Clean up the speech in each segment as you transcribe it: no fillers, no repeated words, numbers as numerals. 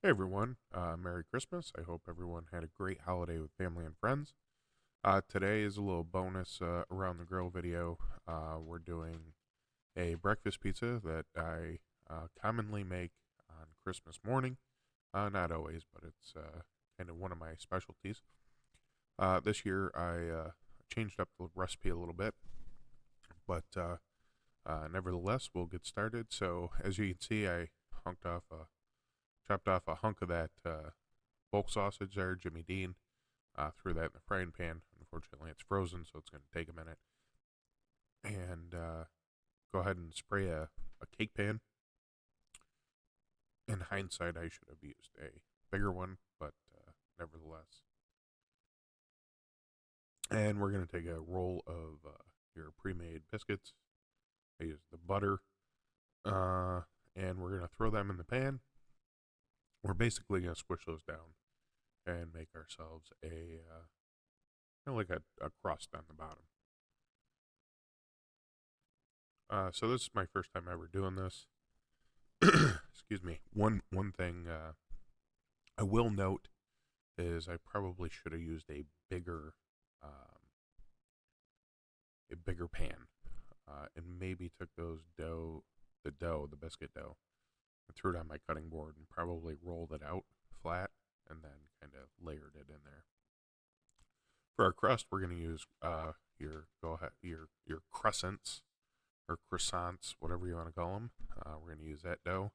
Hey everyone, Merry Christmas. I hope everyone had a great holiday with family and friends. Today is a little bonus around the grill video. We're doing a breakfast pizza that I commonly make on Christmas morning. Not always, but it's kind of one of my specialties. This year I changed up the recipe a little bit, but nevertheless, we'll get started. So as you can see, I chopped off a hunk of that bulk sausage there, Jimmy Dean. Threw that in the frying pan. Unfortunately, it's frozen, so it's going to take a minute. And go ahead and spray a cake pan. In hindsight, I should have used a bigger one, but nevertheless. And we're going to take a roll of your pre-made biscuits. I used the butter, and we're going to throw them in the pan. We're basically going to squish those down and make ourselves like a crust on the bottom. So this is my first time ever doing this. Excuse me. One thing I will note is I probably should have used um, a bigger pan, and maybe took the biscuit dough, and threw it on my cutting board and probably rolled it out flat and then kind of layered it in there. For our crust, we're going to use your crescents or croissants, whatever you want to call them. We're going to use that dough.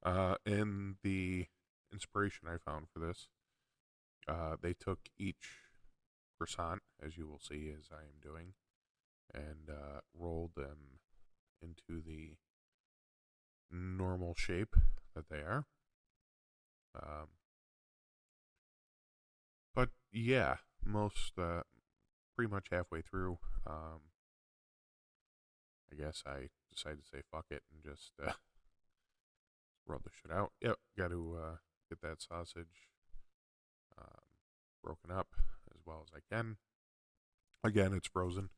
And the inspiration I found for this, they took each croissant, as you will see as I am doing, and rolled them into the normal shape that they are. Um, but yeah, pretty much halfway through, I guess I decided to say fuck it and just roll the shit out. Yep, got to get that sausage um, broken up as well as I can. Again, it's frozen.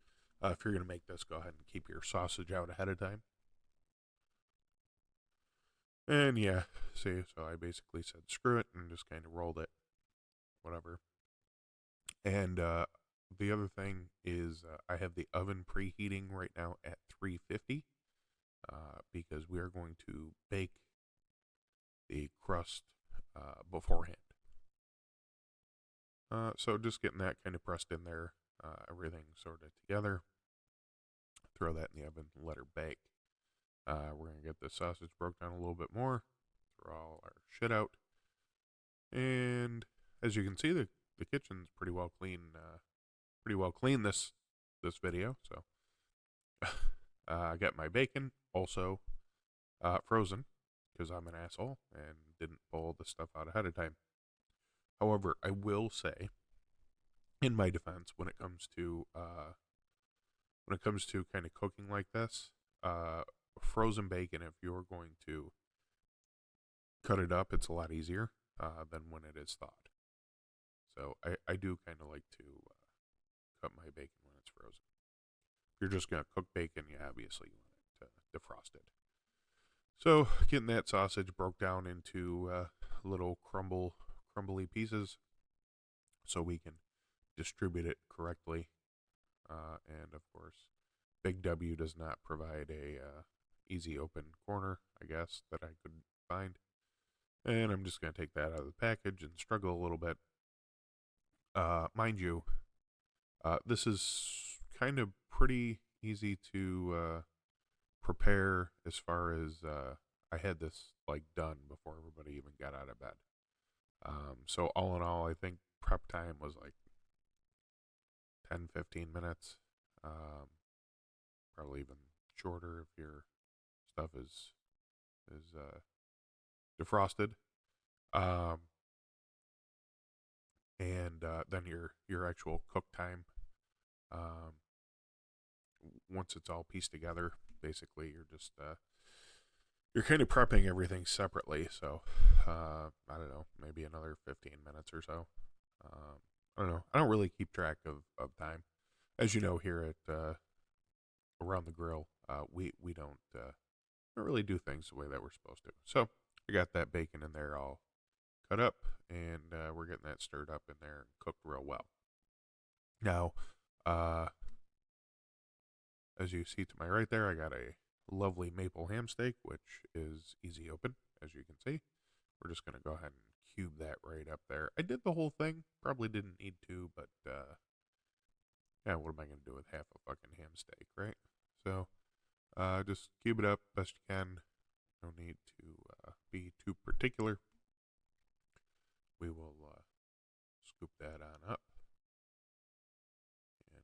If you're going to make this, go ahead and keep your sausage out ahead of time. And yeah, see, so I basically said screw it and just kind of rolled it, whatever. And the other thing is I have the oven preheating right now at 350 because we are going to bake the crust beforehand. So just getting that kind of pressed in there, everything sorted together. Throw that in the oven, let her bake. We're going to get the sausage broke down a little bit more, throw all our shit out. And as you can see, the kitchen's pretty well clean this video. So I got my bacon also frozen because I'm an asshole and didn't pull the stuff out ahead of time. However, I will say, in my defense, when it comes to kind of cooking like this, frozen bacon, if you're going to cut it up, it's a lot easier than when it is thawed. So I do kind of like to cut my bacon when it's frozen. If you're just going to cook bacon, you obviously want it defrosted. So getting that sausage broke down into little crumbly pieces so we can distribute it correctly. And of course, Big W does not provide a easy open corner, I guess, that I could find. And I'm just going to take that out of the package and struggle a little bit. Mind you, this is kind of pretty easy to prepare as far as I had this like done before everybody even got out of bed. So all in all, I think prep time was like 10-15 minutes. Probably even shorter if your stuff is defrosted. Um, and then your actual cook time. Um, Once it's all pieced together, basically you're kind of prepping everything separately. So I don't know, maybe another 15 minutes or so. I don't know. I don't really keep track of time. As you know, here at around the grill, we don't really do things the way that we're supposed to. So I got that bacon in there all cut up, and we're getting that stirred up in there and cooked real well. Now, as you see to my right there, I got a lovely maple ham steak, which is easy open, as you can see. We're just going to go ahead and cube that right up there. I did the whole thing. Probably didn't need to, but yeah, what am I going to do with half a fucking ham steak, right? So just cube it up best you can. No need to be too particular. We will scoop that on up and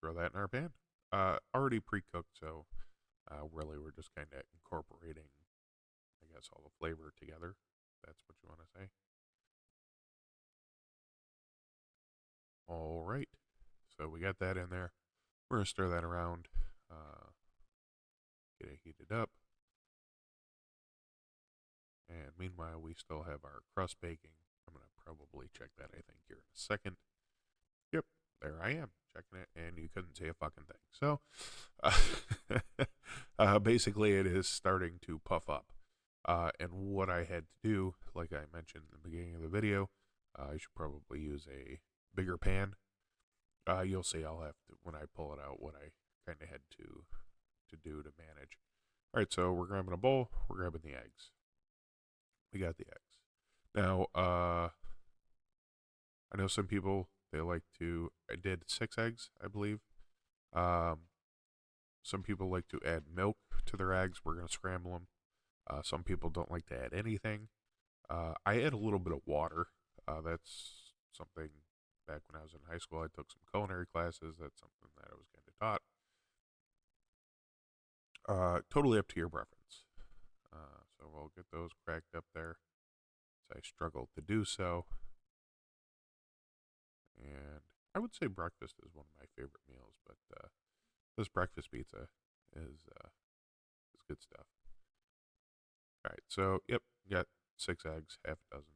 throw that in our pan. Already pre-cooked, so really we're just kind of incorporating, I guess, all the flavor together. That's what you want to say. All right, so we got that in there. We're gonna stir that around, get it heated up, and meanwhile we still have our crust baking. I'm gonna probably check that, I think, here in a second. Yep, there I am checking it, and you couldn't say a fucking thing. So basically it is starting to puff up. And what I had to do, like I mentioned in the beginning of the video, I should probably use a bigger pan. You'll see I'll have to, when I pull it out, what I kind of had to do to manage. All right, so we're grabbing a bowl. We're grabbing the eggs. We got the eggs. Now, I know some people, they like to, I did 6 eggs, I believe. Some people like to add milk to their eggs. We're going to scramble them. Some people don't like to add anything. I add a little bit of water. That's something back when I was in high school. I took some culinary classes. That's something that I was kind of taught. Totally up to your preference. So we'll get those cracked up there. So I struggle to do so. And I would say breakfast is one of my favorite meals, but this breakfast pizza is good stuff. All right, so yep, got 6 eggs, half a dozen,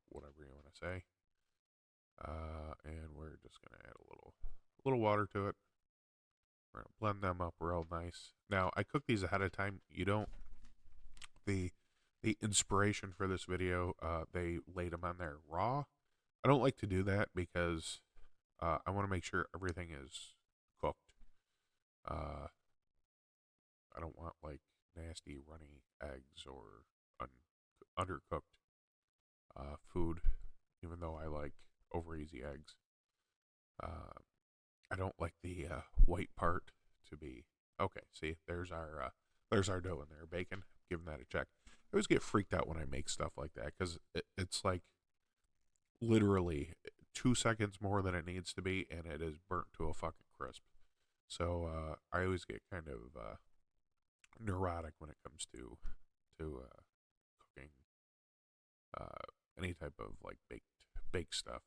whatever you want to say, and we're just gonna add a little water to it. We're gonna blend them up real nice. Now I cook these ahead of time. You don't the inspiration for this video. They laid them on there raw. I don't like to do that because I want to make sure everything is cooked. I don't want like nasty runny eggs or undercooked food, even though I like over easy eggs. I don't like the white part to be okay. See, there's our dough in there, bacon. Giving that a check. I always get freaked out when I make stuff like that because it's like literally 2 seconds more than it needs to be, and it is burnt to a fucking crisp. So I always get kind of neurotic when it comes to cooking any type of like baked stuff.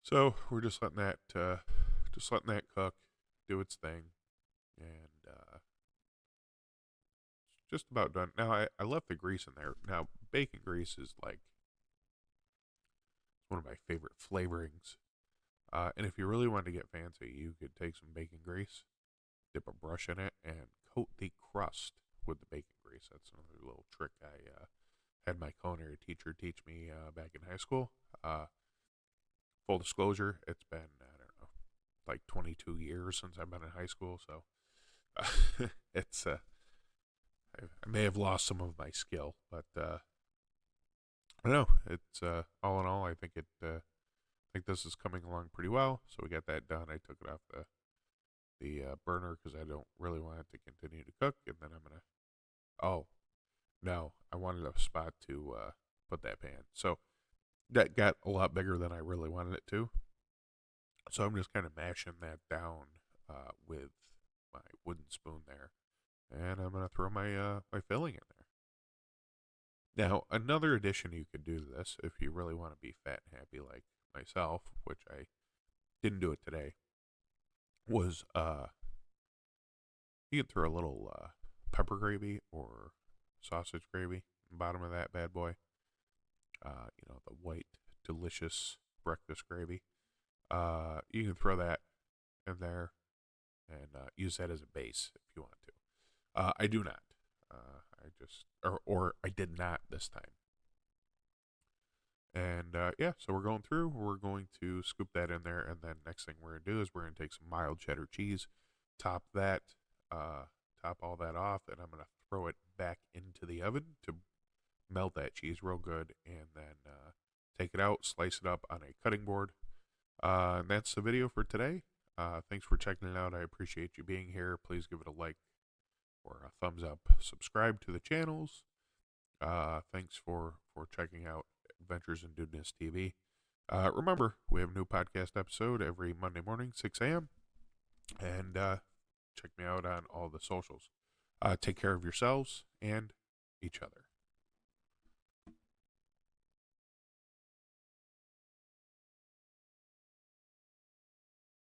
So we're just letting that cook, do its thing, and it's just about done. Now I left the grease in there. Now bacon grease is like one of my favorite flavorings. And if you really wanted to get fancy, you could take some bacon grease, dip a brush in it, and coat the crust with the bacon grease. That's another little trick I had my culinary teacher teach me back in high school. Full disclosure, it's been, I don't know, like 22 years since I've been in high school, so it's I may have lost some of my skill, but I don't know. It's all in all, I think this is coming along pretty well. So we got that done. I took it off the burner because I don't really want it to continue to cook, and then I'm gonna. Oh, no, I wanted a spot to put that pan. So that got a lot bigger than I really wanted it to. So I'm just kind of mashing that down with my wooden spoon there, and I'm gonna throw my my filling in there. Now, another addition you could do to this, if you really want to be fat and happy like myself, which I didn't do it today, was you can throw a little pepper gravy or sausage gravy in the bottom of that bad boy. The white, delicious breakfast gravy. You can throw that in there and use that as a base if you want to. I do not. Or I did not this time. And yeah, so we're going through. We're going to scoop that in there, and then next thing we're gonna do is we're gonna take some mild cheddar cheese, top that, top all that off, and I'm gonna throw it back into the oven to melt that cheese real good, and then take it out, slice it up on a cutting board. And that's the video for today. Thanks for checking it out. I appreciate you being here. Please give it a like or a thumbs up. Subscribe to the channels. Thanks for checking out Adventures in Dudeness TV. Remember, we have a new podcast episode every Monday morning, 6 a.m. And check me out on all the socials. Take care of yourselves and each other.